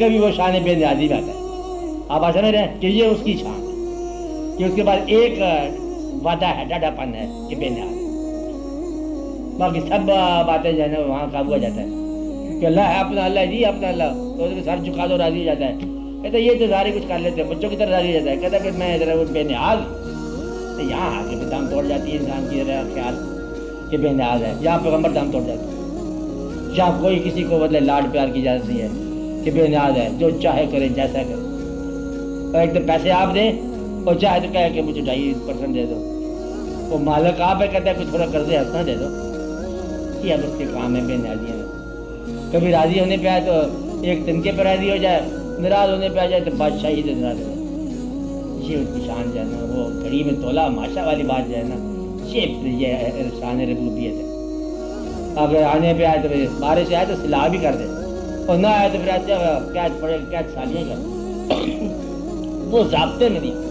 کبھی وہ شان بے نیازی میں آتا ہے. آپ آ سمجھ رہے ہیں کہ یہ اس کی شان ہے کہ اس کے بعد ایک وعدہ ہے, ڈاڈا پن ہے کہ بے نیاز. باقی سب باتیں جو ہے نا وہاں قابو آ جاتا ہے کہ اللہ ہے اپنا, اللہ جی اپنا اللہ, تو اس کے سر جھکا دو راضی ہو جاتا ہے. کہتا ہے یہ تو سارے کچھ کر لیتے ہیں, بچوں کی طرح راضی ہو جاتا ہے. کہتا ہے کہ میں ادھر وہ بے نیاز. تو یہاں آ کے دم توڑ جاتی ہے انسان کی خیال کہ بے نیاز ہے. یہاں پیغمبر دم توڑ جاتا ہے. یہاں کوئی کسی کو بدلے لاڈ پیار کی اجازت نہیں ہے کہ بے نیاز ہے, جو چاہے کرے جیسا کرے. اور ایک تو پیسے آپ دیں اور چاہے تو کہے کہ مجھے 2.5% دے دو. وہ مالک آپ ہے, کہتا ہے کچھ تھوڑا قرضے ہنسنا دے دو. یہ اب اس کے کام ہے بے نیازیاں. کبھی راضی ہونے پہ آئے تو ایک تنکے پہ راضی ہو جائے, ناراض ہونے پہ آ جائے تو بادشاہی سے ناراض ہو جائے. یہ اس کی شان جو ہے نا, وہ گھڑی میں تولا ماشا والی بات جو ہے نا, یہ شان ربوبیت ہے. اگر آنے پہ آئے تو بارش سے آئے تو سلاح بھی کر دے, اور نہ آئے تو پھر اچھا قید پڑے, قید سالیاں کر دے. وہ ضابطے میں نہیں.